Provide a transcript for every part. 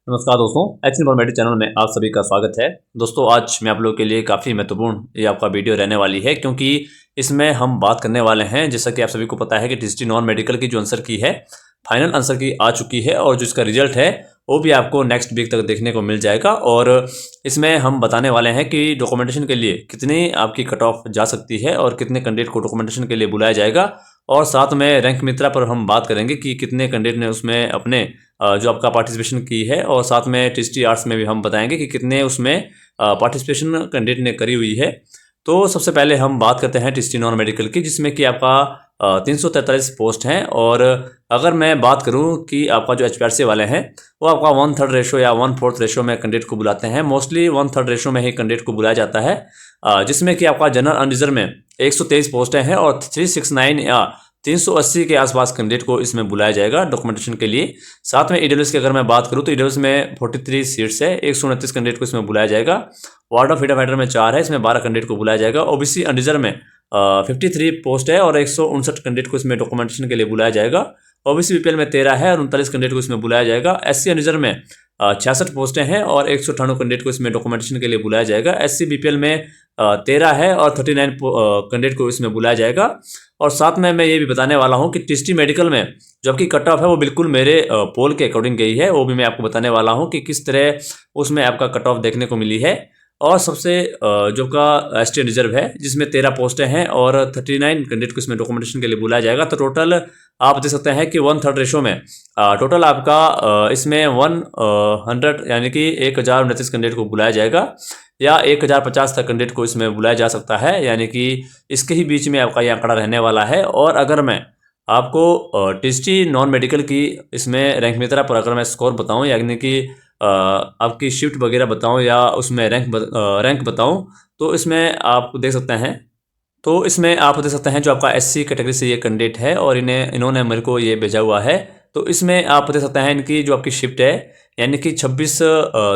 नमस्कार दोस्तों, H informative channel में आप सभी का स्वागत है। दोस्तों, आज मैं आप लोगों के लिए काफ़ी महत्वपूर्ण ये आपका वीडियो रहने वाली है, क्योंकि इसमें हम बात करने वाले हैं, जैसा कि आप सभी को पता है कि टीएसटी नॉन मेडिकल की जो आंसर की है, फाइनल आंसर की आ चुकी है और जो इसका रिजल्ट है वो भी आपको नेक्स्ट वीक तक देखने को मिल जाएगा। और इसमें हम बताने वाले हैं कि डॉक्यूमेंटेशन के लिए कितनी आपकी कट ऑफ जा सकती है और कितने कैंडिडेट को डॉक्यूमेंटेशन के लिए बुलाया जाएगा। और साथ में रैंक मित्रा पर हम बात करेंगे कि कितने कैंडिडेट ने उसमें अपने जो आपका पार्टिसिपेशन की है, और साथ में टीएसटी आर्ट्स में भी हम बताएंगे कि कितने उसमें पार्टिसिपेशन कैंडिडेट ने करी हुई है। तो सबसे पहले हम बात करते हैं टीएसटी नॉन मेडिकल की, जिसमें कि आपका 343 पोस्ट हैं। और अगर मैं बात करूं कि आपका जो एचपीआरसी वाले हैं वो आपका 1/3 रेशो या 1/4 रेशो में कैंडिडेट को बुलाते हैं। मोस्टली 1/3 रेशो में ही कैंडिडेट को बुलाया जाता है, जिसमें कि आपका जनरल अनरिजर्व में 123 पोस्टें हैं और 369 या 380 के आसपास कैंडिडेट को इसमें बुलाया जाएगा डॉक्यूमेंटेशन के लिए। साथ में ईडब्ल्यूएस की अगर मैं बात करूं तो ईडब्ल्यूएस में 43 सीट्स है, 129 कैंडिडेट को इसमें बुलाया जाएगा। वार्ड ऑफ फ्रीडम फाइटर में 4 है, इसमें 12 कैंडिडेट को बुलाया जाएगा। ओबीसी अनरिजर्व में 53 पोस्ट है और 159 कैंडिडेट को इसमें डॉक्यूमेंटेशन के लिए बुलाया जाएगा। ओबीसी बीपीएल में 13 है और 39 कैंडिडेट को इसमें बुलाया जाएगा। एससी अनरिजर्व में 66 पोस्टें हैं और 198 कैंडिडेट को इसमें डॉक्यूमेंटेशन के लिए बुलाया जाएगा। एससी बीपीएल में 13 है और 39 कैंडिडेट को इसमें बुलाया जाएगा। और साथ में मैं ये भी बताने वाला हूँ कि टीएसटी मेडिकल में जो आपकी कट ऑफ है वो बिल्कुल मेरे पोल के अकॉर्डिंग गई है, वो भी मैं आपको बताने वाला हूँ कि किस तरह उसमें आपका कट ऑफ देखने को मिली है। और सबसे जो का एसटी रिजर्व है, जिसमें 13 पोस्टें हैं और 39 कैंडिडेट को इसमें डॉक्यूमेंटेशन के लिए बुलाया जाएगा। तो टोटल आप देख सकते हैं कि 1/3 रेशो में टोटल आपका इसमें 100 यानी कि 1029 कैंडिडेट को बुलाया जाएगा, या 1050 तक कैंडिडेट को इसमें बुलाया जा सकता है, यानी कि इसके ही बीच में आपका ये आंकड़ा रहने वाला है। और अगर मैं आपको टीएसटी नॉन मेडिकल की इसमें रैंक मित्रा पर अगर मैं स्कोर बताऊं, यानी कि आपकी शिफ्ट वगैरह बताऊं या उसमें रैंक बताऊं, तो इसमें आप देख सकते हैं जो आपका एससी कैटेगरी से ये कैंडिडेट है और इन्होंने मेरे को ये भेजा हुआ है। तो इसमें आप देख सकते हैं इनकी जो आपकी शिफ्ट है, यानी कि 26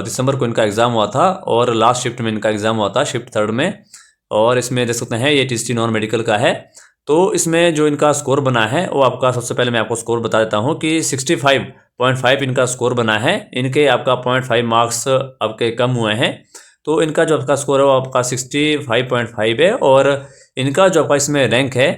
दिसंबर को इनका एग्ज़ाम हुआ था और लास्ट शिफ्ट में इनका एग्ज़ाम हुआ था, शिफ्ट 3rd में। और इसमें देख सकते हैं ये टीएसटी नॉन मेडिकल का है। तो इसमें जो इनका स्कोर बना है वो आपका, सबसे पहले मैं आपको स्कोर बता देता हूँ कि 65.5 इनका स्कोर बना है। इनके आपका 0.5 मार्क्स आपके कम हुए हैं, तो इनका जो आपका स्कोर है वो आपका 65.5 है। और इनका जो आपका इसमें रैंक है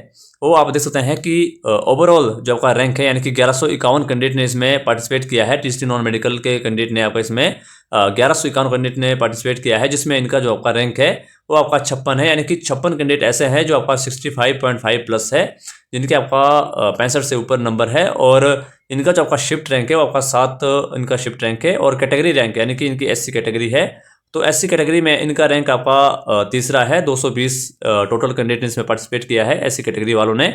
वो आप देख सकते हैं कि ओवरऑल जो आपका रैंक है, यानी कि 1151 कैंडिडेट ने इसमें पार्टिसिपेट किया है। टीएसटी नॉन मेडिकल के कैंडिडेट ने आपका इसमें 1151 कैंडिडेट ने पार्टिसिपेट किया है, जिसमें इनका जो आपका रैंक है वो आपका 56 है। यानी कि 56 कैंडिडेट ऐसे हैं जो आपका 65.5 प्लस है, जिनके आपका 65 से ऊपर नंबर है। और इनका जो आपका शिफ्ट रैंक है वो आपका 7 इनका शिफ्ट रैंक है। और कैटेगरी रैंक यानी कि इनकी एससी कैटेगरी है, तो एससी कैटेगरी में इनका रैंक आपका तीसरा है। 220 टोटल कैंडिडेट ने इसमें पार्टिसिपेट किया है एससी कैटेगरी वालों ने।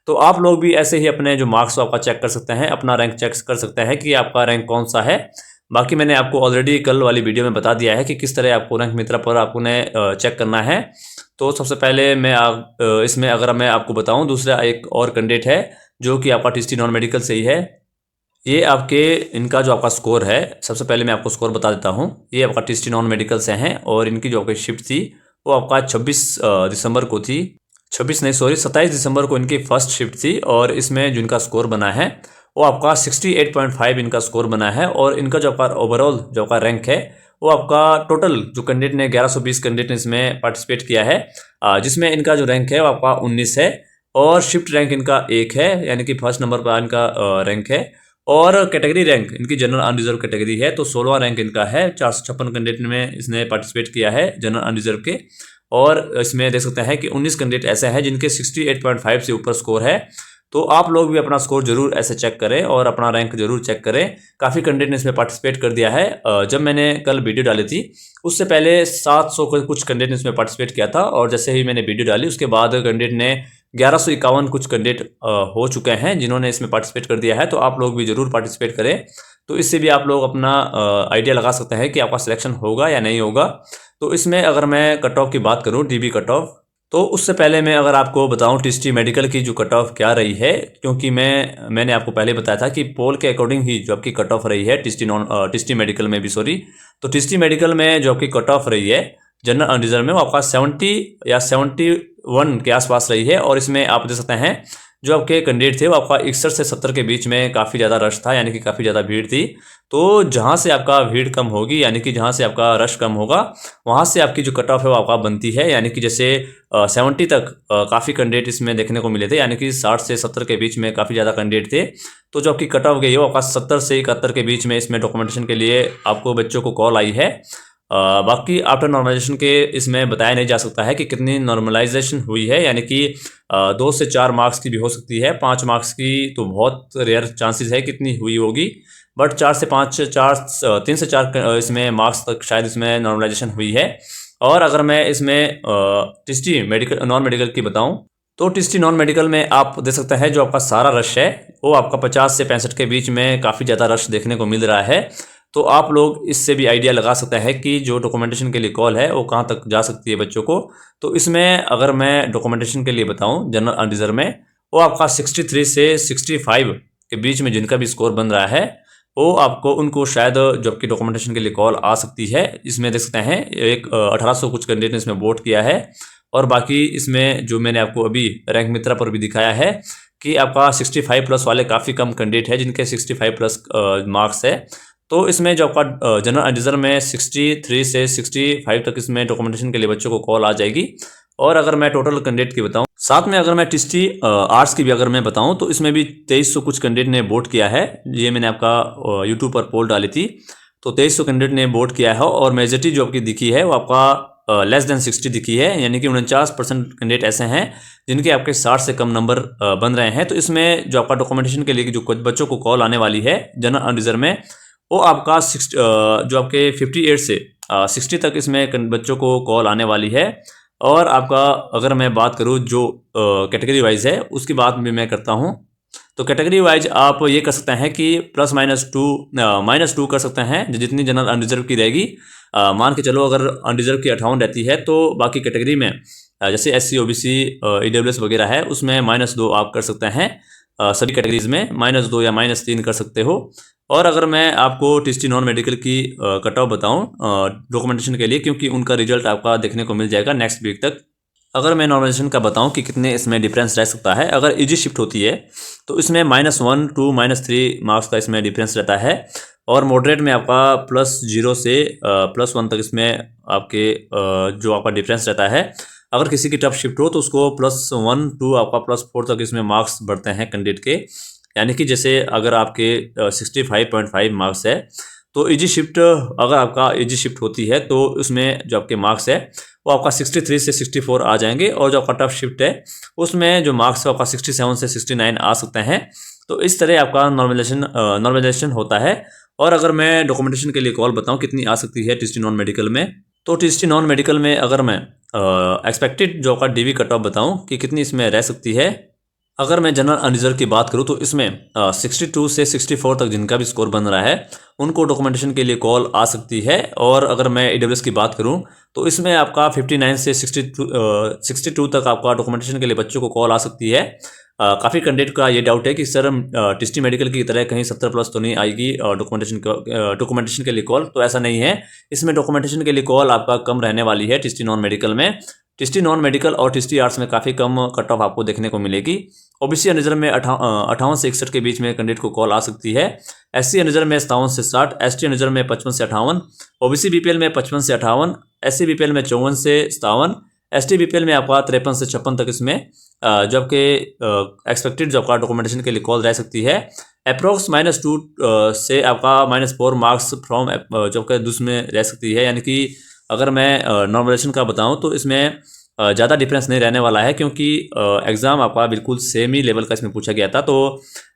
तो आप लोग भी ऐसे ही अपने जो मार्क्स आपका चेक कर सकते हैं, अपना रैंक चेक कर सकते हैं कि आपका रैंक कौन सा है। बाकी मैंने आपको ऑलरेडी कल वाली वीडियो में बता दिया है कि किस तरह आपको रैंक मित्रा पर आपको चेक करना है। तो सबसे पहले मैं इसमें अगर मैं आपको बताऊँ, दूसरा एक और कैंडिडेट है जो कि आपका टीएसटी नॉन मेडिकल से ही है। ये आपके इनका जो आपका स्कोर है, सबसे पहले मैं आपको स्कोर बता देता हूँ। ये आपका टीएसटी नॉन मेडिकल से हैं और इनकी जो आपकी शिफ्ट थी वो आपका 26 दिसंबर को थी। 27 दिसंबर को इनकी फर्स्ट शिफ्ट थी। और इसमें जो इनका स्कोर बना है वो आपका 68.5 इनका स्कोर बना है। और इनका जो आपका ओवरऑल जो आपका रैंक है वो आपका टोटल जो कैंडिडेट ने 1120 कैंडिडेट ने इसमें पार्टिसिपेट किया है, जिसमें इनका जो रैंक है वो आपका 19 है। और शिफ्ट रैंक इनका 1 है, यानी कि फर्स्ट नंबर पर इनका रैंक है। और कैटेगरी रैंक इनकी जनरल अनरिजर्व कैटेगरी है, तो 16वां रैंक इनका है। 456 कैंडिडेट में इसने पार्टिसिपेट किया है जनरल अनरिजर्व के। और इसमें देख सकते हैं कि 19 कैंडिडेट ऐसे हैं जिनके 68.5 से ऊपर स्कोर है। तो आप लोग भी अपना स्कोर जरूर ऐसे चेक करें और अपना रैंक जरूर चेक करें। काफ़ी कैंडिडेट ने इसमें पार्टिसिपेट कर दिया है। जब मैंने कल वीडियो डाली थी उससे पहले 700 कुछ कैंडिडेट ने इसमें पार्टिसिपेट किया था, और जैसे ही मैंने वीडियो डाली उसके बाद कैंडिडेट ने 1151 कुछ कैंडिडेट हो चुके हैं जिन्होंने इसमें पार्टिसिपेट कर दिया है। तो आप लोग भी जरूर पार्टिसिपेट करें, तो इससे भी आप लोग अपना आइडिया लगा सकते हैं कि आपका सिलेक्शन होगा या नहीं होगा। तो इसमें अगर मैं कट ऑफ की बात करूँ, डीबी कट ऑफ, तो उससे पहले मैं अगर आपको बताऊं टीएसटी मेडिकल की जो कट ऑफ क्या रही है, क्योंकि मैंने आपको पहले बताया था कि पोल के अकॉर्डिंग ही जो आपकी कट ऑफ रही है टीएसटी मेडिकल में भी, तो टीएसटी मेडिकल में जो आपकी कट ऑफ रही है जनरल अनरिजर्व में वो आपका 70 या 71 के आसपास रही है। और इसमें आप देख सकते हैं जो आपके कैंडिडेट थे वो आपका 61 से 70 के बीच में काफ़ी ज़्यादा रश था, यानी कि काफ़ी ज़्यादा भीड़ थी। तो जहाँ से आपका भीड़ कम होगी, यानी कि जहाँ से आपका रश कम होगा, वहाँ से आपकी जो कट ऑफ है वो आपका बनती है। यानी कि जैसे 70 तक काफ़ी कैंडिडेट इसमें देखने को मिले थे, यानी कि 60 से 70 के बीच में काफ़ी ज़्यादा कैंडिडेट थे। तो जो आपकी कट ऑफ गई है वो आपका 70 से 71 के बीच में इसमें डॉक्यूमेंटेशन के लिए आपको बच्चों को कॉल आई है। बाकी आफ्टर नॉर्मलाइजेशन के इसमें बताया नहीं जा सकता है कि कितनी नॉर्मलाइजेशन हुई है, यानी कि 2 से 4 मार्क्स की भी हो सकती है, 5 मार्क्स की तो बहुत रेयर चांसेस है कितनी हुई होगी, बट 3 से 4 इसमें मार्क्स तक शायद इसमें नॉर्मलाइजेशन हुई है। और अगर मैं इसमें टिस्टी मेडिकल नॉन मेडिकल की बताऊं तो टिस्टी नॉन मेडिकल में आप देख सकते हैं जो आपका सारा रश है वो आपका 50 से 65 के बीच में काफ़ी ज़्यादा रश देखने को मिल रहा है। तो आप लोग इससे भी आइडिया लगा सकते हैं कि जो डॉक्यूमेंटेशन के लिए कॉल है वो कहाँ तक जा सकती है बच्चों को। तो इसमें अगर मैं डॉक्यूमेंटेशन के लिए बताऊं जनरल अनरिजर्व में, वो आपका 63 से 65 के बीच में जिनका भी स्कोर बन रहा है वो आपको उनको शायद जो आपकी डॉक्यूमेंटेशन के लिए कॉल आ सकती है। इसमें देख सकते हैं एक 1800 कुछ कैंडिडेट ने इसमें वोट किया है, और बाकी इसमें जो मैंने आपको अभी रैंक मित्रा पर भी दिखाया है कि आपका 65 प्लस वाले काफ़ी कम कैंडिडेट है जिनके 65 प्लस मार्क्स है। तो इसमें जो आपका जनरल अनरिजर्व में 63 से 65 तक इसमें डॉक्यूमेंटेशन के लिए बच्चों को कॉल आ जाएगी। और अगर मैं टोटल कैंडिडेट की बताऊं, साथ में अगर मैं टिस्टी आर्ट्स की भी अगर मैं बताऊं तो इसमें भी 2300 कुछ कैंडिडेट ने वोट किया है। ये मैंने आपका यूट्यूब पर पोल डाली थी, तो 2300 कैंडिडेट ने वोट किया है और मेजॉरिटी जो आपकी दिखी है वो आपका लेस देन 60 दिखी है, यानी कि 49% कैंडिडेट ऐसे हैं जिनके आपके 60 से कम नंबर बन रहे हैं। तो इसमें जो आपका डॉक्यूमेंटेशन के लिए जो बच्चों को कॉल आने वाली है जनरल अनरिजर्व में, वो आपका जो आपके 58 से 60 तक इसमें बच्चों को कॉल आने वाली है। और आपका अगर मैं बात करूँ जो कैटेगरी वाइज है उसकी बात भी मैं करता हूँ, तो कैटेगरी वाइज आप ये कर सकते हैं कि +-2 कर सकते हैं जितनी जनरल अनरिजर्व की रहेगी। मान के चलो अगर अनरिजर्व की 58 रहती है तो बाकी कैटेगरी में जैसे SC OBC EWS वगैरह है उसमें -2 आप कर सकते हैं। सभी कैटेगरीज में -2 या -3 कर सकते हो। और अगर मैं आपको टिस्टी नॉन मेडिकल की कट ऑफ बताऊँ डॉक्यूमेंटेशन के लिए, क्योंकि उनका रिजल्ट आपका देखने को मिल जाएगा नेक्स्ट वीक तक। अगर मैं नॉर्मलाइजेशन का बताऊं कि कितने इसमें डिफरेंस रह सकता है, अगर इजी शिफ्ट होती है तो इसमें -1 to -3 मार्क्स का इसमें डिफरेंस रहता है। और मॉडरेट में आपका +0 से +1 तक इसमें आपके जो आपका डिफरेंस रहता है। अगर किसी की टफ शिफ्ट हो तो उसको +1 to आपका +4 तक इसमें मार्क्स बढ़ते हैं कैंडिडेट के। यानी कि जैसे अगर आपके 65.5 मार्क्स है तो इजी शिफ्ट अगर आपका इजी शिफ्ट होती है तो उसमें जो आपके मार्क्स है वो आपका 63 से 64 आ जाएंगे, और जो आपका टफ शिफ्ट है उसमें जो मार्क्स है आपका 67 से 69 आ सकते हैं। तो इस तरह आपका नॉर्मलाइजेशन होता है। और अगर मैं डॉक्यूमेंटेशन के लिए कॉल बताऊं कितनी आ सकती है टिस्टी नॉन मेडिकल में, तो टिस्टी नॉन मेडिकल में अगर मैं एक्सपेक्टेड जो आपका DV कट ऑफ बताऊँ कि कितनी इसमें रह सकती है, अगर मैं जनरल अनरिजर्व की बात करूं तो इसमें 62 से 64 तक जिनका भी स्कोर बन रहा है उनको डॉक्यूमेंटेशन के लिए कॉल आ सकती है। और अगर मैं EWS की बात करूं तो इसमें आपका 59 से 62 तक आपका डॉक्यूमेंटेशन के लिए बच्चों को कॉल आ सकती है। काफ़ी कैंडिडेट का ये डाउट है कि सर टिस्टी मेडिकल की तरह कहीं 70 प्लस तो नहीं आएगी डॉक्यूमेंटेशन के लिए कॉल, तो ऐसा नहीं है। इसमें डॉक्यूमेंटेशन के लिए कॉल आपका कम रहने वाली है टिस्टी नॉन मेडिकल में। टिस्टी नॉन मेडिकल और टिस्टी आर्ट्स में काफ़ी कम कट ऑफ आपको देखने को मिलेगी। OBC अनरिजर्व में 58 से 61 के बीच में कैंडिडेट को कॉल आ सकती है। SC अनरिजर्व में 57 से 60, ST अनरिजर्व में 55 से 58, OBC BPL में 55 से 58, SC BPL में 54 से 57, ST BPL में आपका 53 से 56 तक इसमें जो आपके एक्सपेक्टेड जो आपका डॉक्यूमेंटेशन के लिए कॉल रह सकती है। अप्रोक्स -2 से आपका -4 मार्क्स फ्रॉम जो आपका दूसरे में रह सकती है। यानी कि अगर मैं नॉर्मलाइजेशन का बताऊं तो इसमें ज़्यादा डिफरेंस नहीं रहने वाला है, क्योंकि एग्ज़ाम आपका बिल्कुल सेम ही लेवल का इसमें पूछा गया था। तो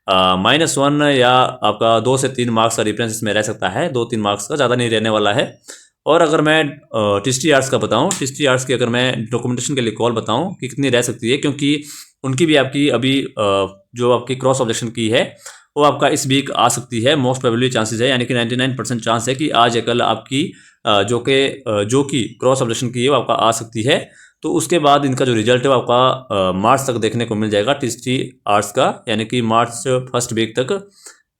-1 या आपका 2 से 3 मार्क्स का डिफरेंस इसमें रह सकता है, 2-3 मार्क्स का, ज़्यादा नहीं रहने वाला है। और अगर मैं टिस्टी आर्ट्स का बताऊं, टिस्टी आर्ट्स की अगर मैं डॉक्यूमेंटेशन के लिए कॉल बताऊं कि कितनी रह सकती है, क्योंकि उनकी भी आपकी अभी जो आपकी क्रॉस ऑब्जेक्शन की है वो आपका इस वीक आ सकती है। मोस्ट प्रोबेबली चांसेस है, यानी कि 99% चांस है कि आज या कल आपकी जो कि क्रॉस ऑब्जेक्शन की है वो आपका आ सकती है। तो उसके बाद इनका जो रिजल्ट है वो आपका मार्च तक देखने को मिल जाएगा टिस्टी आर्ट्स का, यानी कि मार्च फर्स्ट वीक तक।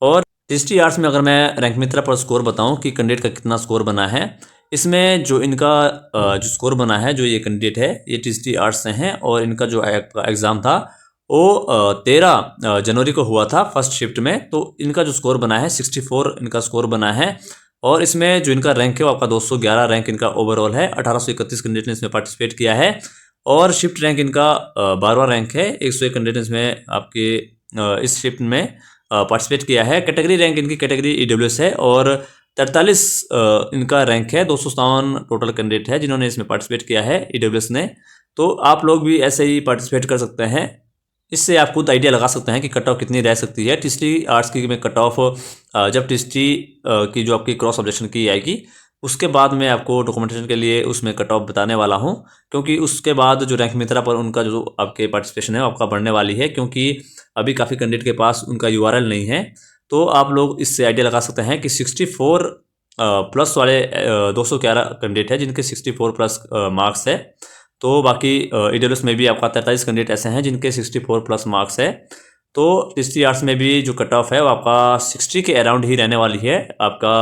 और टिस्टी आर्ट्स में अगर मैं रैंक मित्रा पर स्कोर बताऊं कि कैंडिडेट का कितना स्कोर बना है, इसमें जो इनका जो स्कोर बना है, जो ये कैंडिडेट है ये टिस्टी आर्ट्स से हैं और इनका जो एग्ज़ाम था वो 13 जनवरी को हुआ था फर्स्ट शिफ्ट में। तो इनका जो स्कोर बना है 64 इनका स्कोर बना है। और इसमें जो इनका रैंक है वो आपका 211 रैंक इनका ओवरऑल है। 1831 कैंडिडेट ने इसमें पार्टिसिपेट किया है और शिफ्ट रैंक इनका 12वां रैंक है। 101 कैंडिडेट इसमें आपके इस शिफ्ट में पार्टिसिपेट किया है। कैटेगरी रैंक इनकी कैटेगरी EWS है और 43 इनका रैंक है। 257 टोटल कैंडिडेट है जिन्होंने इसमें पार्टिसिपेट किया है EWS ने। तो आप लोग भी ऐसे ही पार्टिसिपेट कर सकते हैं। इससे आप खुद आइडिया लगा सकते हैं कि कट ऑफ कितनी रह सकती है। टिस्टी आर्ट्स की में कट ऑफ जब टिस्टी की जो आपकी क्रॉस ऑब्जेक्शन की आएगी उसके बाद मैं आपको डॉक्यूमेंटेशन के लिए उसमें कट ऑफ बताने वाला हूं, क्योंकि उसके बाद जो रैंक मित्रा पर उनका जो आपके पार्टिसिपेशन है वो आपका बढ़ने वाली है, क्योंकि अभी काफ़ी कैंडिडेट के पास उनका URL नहीं है। तो आप लोग इससे आइडिया लगा सकते हैं कि 64 प्लस वाले 211 कैंडिडेट है जिनके 64 प्लस मार्क्स है। तो बाकी EWS में भी आपका 43 कैंडिडेट ऐसे हैं जिनके 64 प्लस मार्क्स है। तो टिस्टी आर्ट्स में भी जो कट ऑफ है वो आपका 60 के अराउंड ही रहने वाली है आपका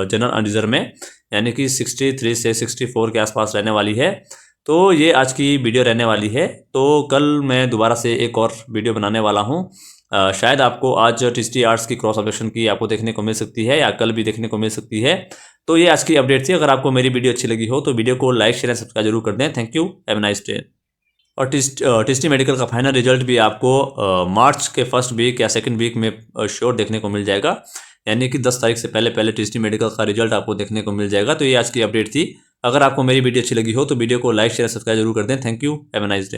जनरल अनरिजर्व में, यानी कि 63 से 64 के आसपास रहने वाली है। तो ये आज की वीडियो रहने वाली है। तो कल मैं दोबारा से एक और वीडियो बनाने वाला हूँ। शायद आपको आज टिस्टी आर्ट्स की क्रॉस ऑब्जेक्शन की आपको देखने को मिल सकती है या कल भी देखने को मिल सकती है। तो ये आज की अपडेट थी। अगर आपको मेरी वीडियो अच्छी लगी हो तो वीडियो को लाइक शेयर एंड सब्सक्राइब जरूर कर दें। Thank you, have a nice day. और टिस्टी मेडिकल का फाइनल रिजल्ट भी आपको मार्च के फर्स्ट वीक या सेकंड वीक में श्योर देखने को मिल जाएगा, यानी कि 10 तारीख से पहले पहले टिस्टी मेडिकल का रिजल्ट आपको देखने को मिल जाएगा। तो ये आज की अपडेट थी। अगर आपको मेरी वीडियो अच्छी लगी हो तो वीडियो को लाइक शेयर सब्सक्राइब जरूर कर दें। Thank you, have a nice day.